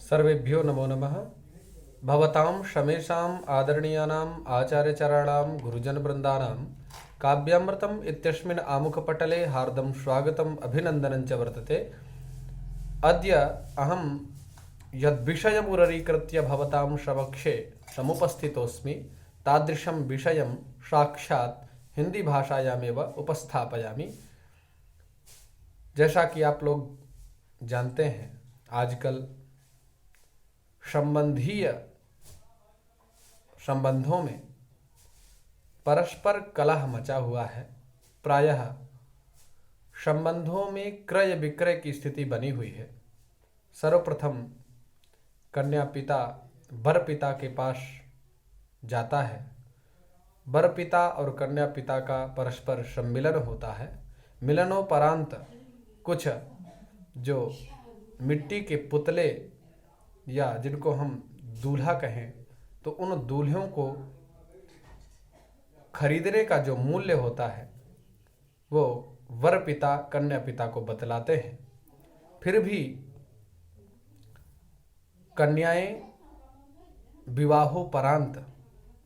सर्वेभ्यो नमो नमः। भवतां शमेषाम् आदरणीयानाम् आचार्यचरणां गुरुजनवृन्दानां काव्यामृतम् इत्यस्मिन् आमुखपटले हार्दं स्वागतम् अभिनन्दनं च वर्तते। अद्य अहं यद्विषयमुररीकृत्य भवतां समक्षे समुपस्थितोऽस्मि तादृशं विषयं साक्षात् हिंदी भाषायामेव उपस्थापयामि। जैसा कि आप लोग जानते हैं, आजकल संबंधों में परस्पर कलह मचा हुआ है। प्रायः संबंधों में क्रय विक्रय की स्थिति बनी हुई है। सर्वप्रथम कन्या पिता वर पिता के पास जाता है। वर पिता और कन्या पिता का परस्पर सम्मिलन होता है। मिलनोपरांत कुछ जो मिट्टी के पुतले या जिनको हम दूल्हा कहें, तो उन दूल्हों को खरीदने का जो मूल्य होता है वो वर पिता कन्या पिता को बतलाते हैं। फिर भी कन्याएं विवाहोपरांत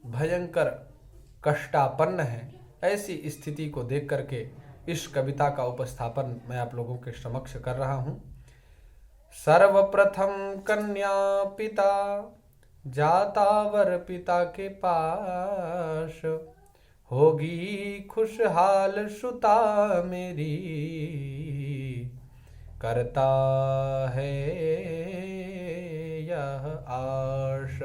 भयंकर कष्टापन्न हैं। ऐसी स्थिति को देख करके इस कविता का उपस्थापन मैं आप लोगों के समक्ष कर रहा हूँ। सर्वप्रथम कन्या पिता जाता वर पिता के पास, होगी खुशहाल सुता मेरी, करता है यह आश।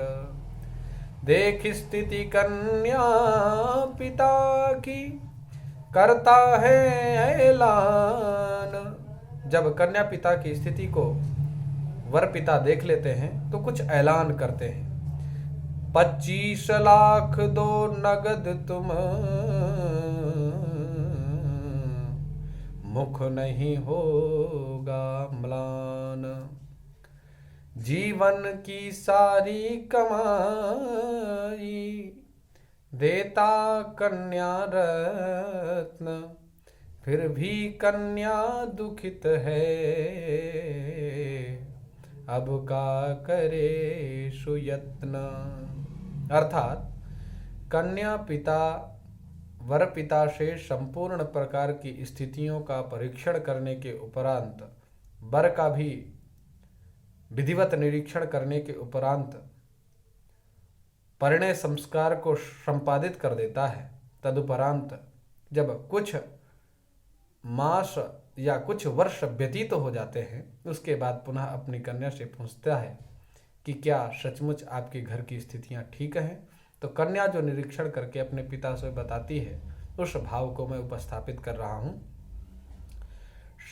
देख स्थिति कन्या पिता की, करता है ऐलान। जब कन्या पिता की स्थिति को वर पिता देख लेते हैं तो कुछ ऐलान करते हैं। 25 लाख दो नगद तुम, मुख नहीं होगा म्लान। जीवन की सारी कमाई देता कन्या रत्न, फिर भी कन्या दुखित है, अब का करे सुयत्न। अर्थात कन्या पिता वर पिता से संपूर्ण प्रकार की स्थितियों का परीक्षण करने के उपरांत, वर का भी विधिवत निरीक्षण करने के उपरांत परिणय संस्कार को संपादित कर देता है। तदुपरांत जब कुछ मास या कुछ वर्ष व्यतीत हो जाते हैं, उसके बाद पुनः अपनी कन्या से पूछता है कि क्या सचमुच आपके घर की स्थितियां ठीक हैं। तो कन्या जो निरीक्षण करके अपने पिता से बताती है, उस भाव को मैं उपस्थापित कर रहा हूँ।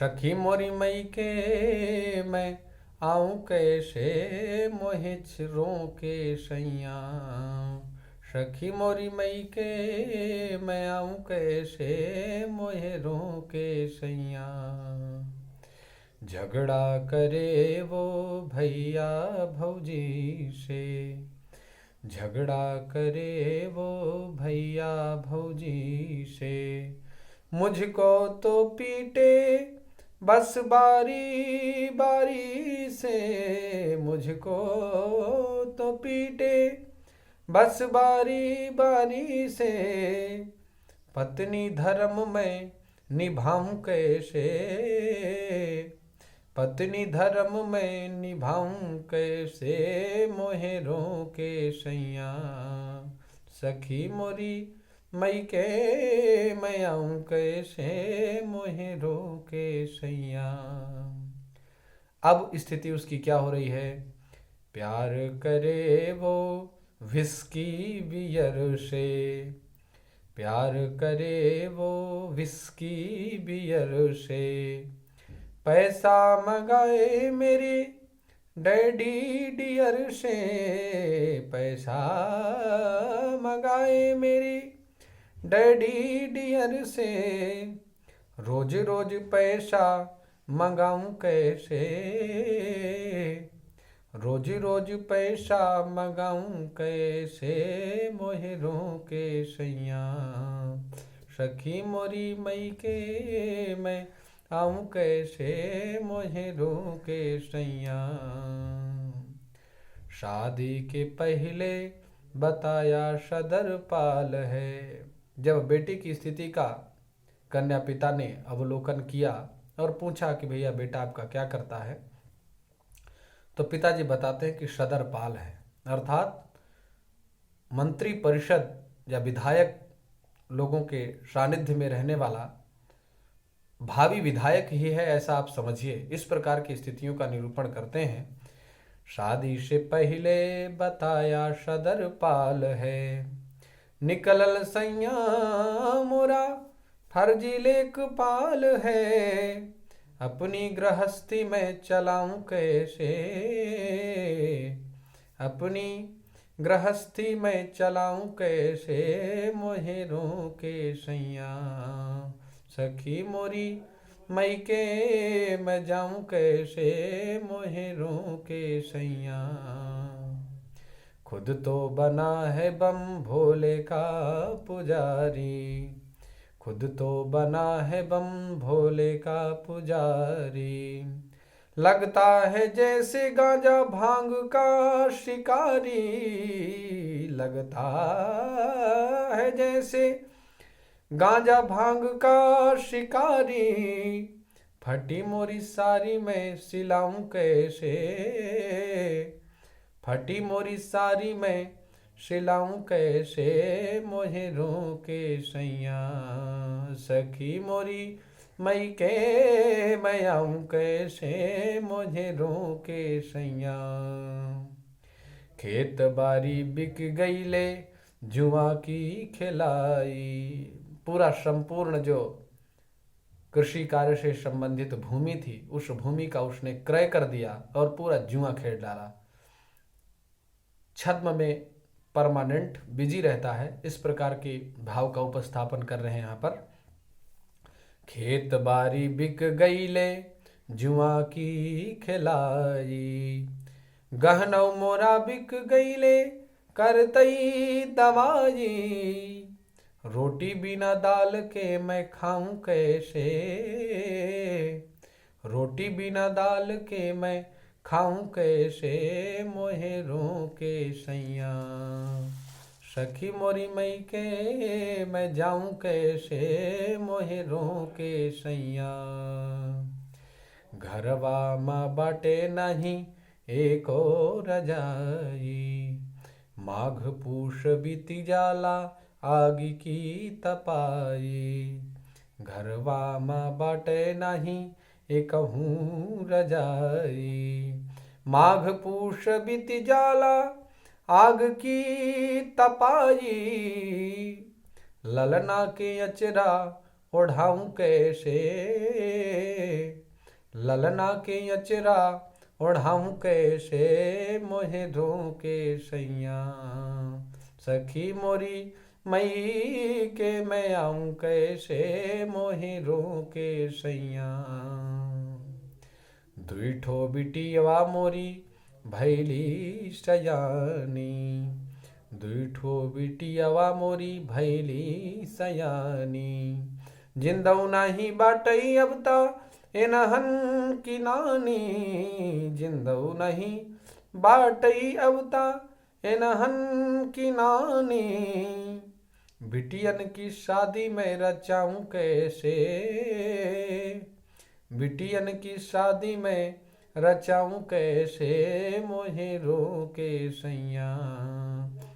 सखी मोरी मई के मैं आऊँ कैसे, मोहे छिरों के सैया। सखी मोरी मई के मैं आऊँ कैसे, मोहरों के सैया। झगड़ा करे वो भैया भौजी से, झगड़ा करे वो भैया भौजी से। मुझको तो पीटे बस बारी बारी से, मुझको तो पीटे बस बारी बारी से। पत्नी धर्म में निभाऊं कैसे, पत्नी धर्म में निभाऊं कैसे, मोहरों के सैया। सखी मोरी मई के मैं आऊं कैसे, मोहरों के सैया। अब स्थिति उसकी क्या हो रही है? प्यार करे वो विस्की बियर से, प्यार करे वो विस्की बियर से। पैसा मंगाए मेरे डैडी डियर से, पैसा मंगाए मेरी डैडी डियर से। रोज रोज पैसा मंगाऊं कैसे, रोज रोज पैसा मंगाऊं कैसे, मोहरों के सैया। सखी मोरी मई के मैं आऊँ कैसे, मोहे रोके सैया। शादी के पहले बताया सदर पाल है। जब बेटी की स्थिति का कन्या पिता ने अवलोकन किया और पूछा कि भैया बेटा आपका क्या करता है, तो पिताजी बताते हैं कि सदर पाल है, अर्थात मंत्री परिषद या विधायक लोगों के सानिध्य में रहने वाला भावी विधायक ही है, ऐसा आप समझिए। इस प्रकार की स्थितियों का निरूपण करते हैं। शादी से पहले बताया सदर पाल है, निकलल सैया मोरा फर्जी लेखपाल है, अपनी गृहस्थी में चलाऊं कैसे, अपनी गृहस्थी में चलाऊं कैसे, मोहे रोके सैया, सखी मोरी मैके मैं जाऊं कैसे, मोहे रोके सैया। खुद तो बना है बम भोले का पुजारी, खुद तो बना है बम भोले का पुजारी, लगता है जैसे गांजा भांग का शिकारी, लगता है जैसे गांजा भांग का शिकारी, फटी मोरी सारी में सिलाऊं कैसे, फटी मोरी सारी में सिलाऊं कैसे, मोहे रोके सैया, सखी मोरी मई के मैं आऊं कैसे, मुझे रोके सैया। खेत बारी बिक गई ले जुआ की खिलाई, पूरा संपूर्ण जो कृषि कार्य से संबंधित भूमि थी उस भूमि का उसने क्रय कर दिया और पूरा जुआ खेल डाला। छद्म में परमानेंट बिजी रहता है, इस प्रकार के भाव का उपस्थापन कर रहे हैं यहाँ पर। खेत बारी बिक गई ले जुआ की खिलाई, गहनौ मोरा बिक गई ले करतई दवाई, रोटी बिना दाल के मैं खाऊं कैसे, रोटी बिना दाल के मैं खाऊं कैसे, मोहे रोके सैया, सखी मोरी मई के मैं जाऊं कैसे, मोहे रोके सैया। घरवा माँ बाटे नहीं एको रजाई, माघ पूष बीती जाला आग की तपाई, घरवा माँ बाटे नहीं एकहूँ रजाई, माघ पूष बीती जाला आग की तपाई, ललना के अचरा ओढ़ाऊं कैसे, ललना के अचरा ओढ़ाऊं कैसे, मोहे रोके सैया, सखी मोरी मई के मैं आऊं कैसे, मोहे रोके सैया। दुईठो बिटियवा मोरी भैली सयानी, दुईठो बिटियवा मोरी भैली सयानी, जिंदऊ नाही बाटई अब ता एनहन की नानी, जिंदऊ नहीं बाटई अब ता एनहन की नानी, बिटियन की शादी में रचाऊं कैसे, बिटियन की शादी में रचाऊं कैसे, मोहे रोके सैया,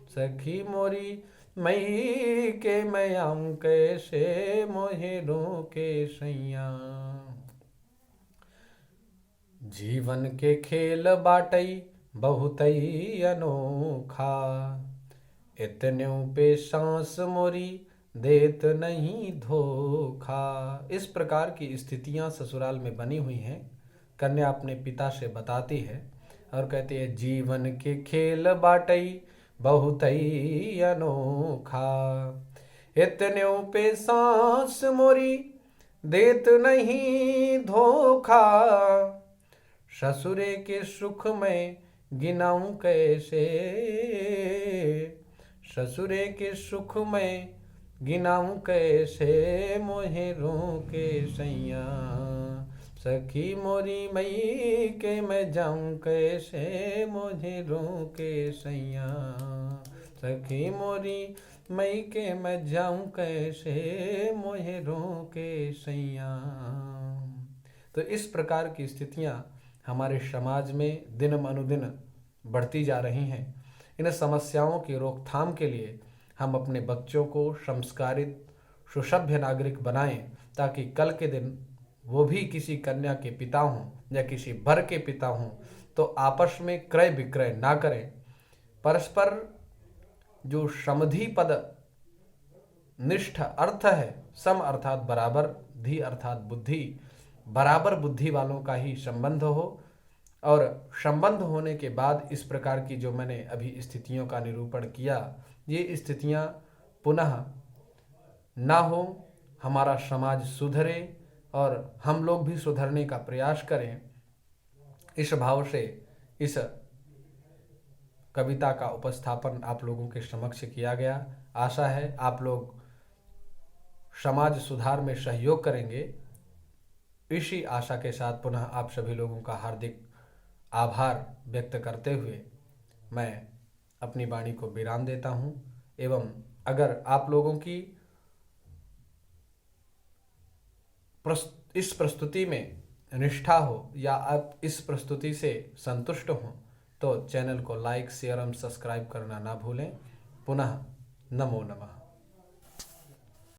सखी मोरी मई के मैं आऊं कैसे, मोहे रोके सैया। जीवन के खेल बाटई बहुतई अनोखा, इतन्यों पे सांस मोरी देत नहीं धोखा। इस प्रकार की स्थितियां ससुराल में बनी हुई हैं। कन्या अपने पिता से बताती है और कहती है, जीवन के खेल बाटई बहुतई अनोखा, इतन्यों पे सांस मोरी देत नहीं धोखा, ससुरे के सुख में गिनाऊं कैसे, ससुरे के सुख में गिनाऊं कैसे, मोहे रोके सैया, सखी मोरी मई के मैं जाऊं कैसे, मुझे रोके सैया। सखी मोरी मई के मैं जाऊं कैसे, मुझे रोके सैया। तो इस प्रकार की स्थितियां हमारे समाज में दिन अनुदिन बढ़ती जा रही हैं। इन समस्याओं की रोकथाम के लिए हम अपने बच्चों को संस्कारित सुसभ्य नागरिक बनाएं, ताकि कल के दिन वो भी किसी कन्या के पिता हों या किसी वर के पिता हों तो आपस में क्रय विक्रय ना करें। परस्पर जो समधि पद निष्ठ अर्थ है, सम अर्थात बराबर, धी अर्थात बुद्धि, बराबर बुद्धि वालों का ही संबंध हो। और संबंध होने के बाद इस प्रकार की जो मैंने अभी स्थितियों का निरूपण किया, ये स्थितियां पुनः ना हो, हमारा समाज सुधरे और हम लोग भी सुधरने का प्रयास करें। इस भाव से इस कविता का उपस्थापन आप लोगों के समक्ष किया गया। आशा है आप लोग समाज सुधार में सहयोग करेंगे। इसी आशा के साथ पुनः आप सभी लोगों का हार्दिक आभार व्यक्त करते हुए मैं अपनी वाणी को विराम देता हूं। एवं अगर आप लोगों की इस प्रस्तुति में निष्ठा हो या आप इस प्रस्तुति से संतुष्ट हों तो चैनल को लाइक, शेयर एवं सब्सक्राइब करना ना भूलें। पुनः नमो नमः।